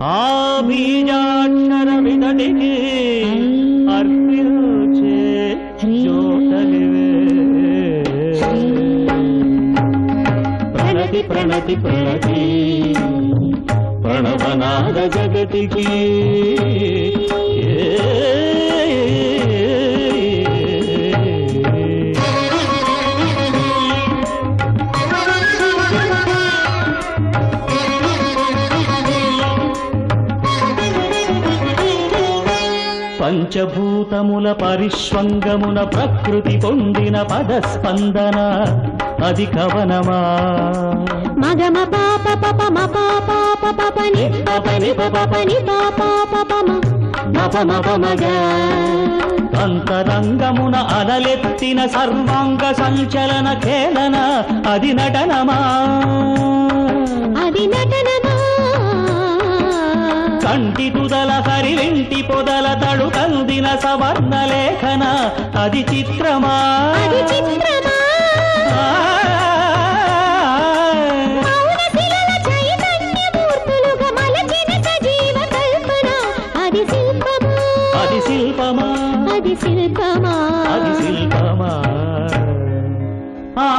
ఆ బీజాక్షర విదటికి అర్పించే జ్యోతలివే ప్రణతి ప్రణతి ప్రణతి ప్రణవనాద జగతికి పంచభూతముల పరిష్వంగమున ప్రకృతి పొందిన పదస్పందన అది కవనమా మగమ పాప పప మ పాప పప ని పపని పపని పాప పపమ పపమ మగ అంతరంగమున అలలెత్తిన సర్వాంగ సంచలన ఖేళన అది నటనమా అది నటనమా కంటి తుదల హరివింటి పొదల తడు కందిన సవర్ణ లేఖన అది చిత్రమా అది చిత్రమా మౌనశిలల చైతన్యమూర్తులుగా మలచిన సజీవ కల్పన అది శిల్పమా అది శిల్పమా అది శిల్పమా అది శిల్పమా ఆ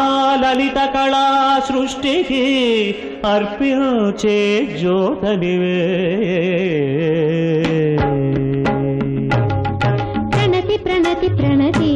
లలిత కళా సృష్టికి అర్పించే జ్యోతలివే ప్రణతి ప్రణతి ప్రణతి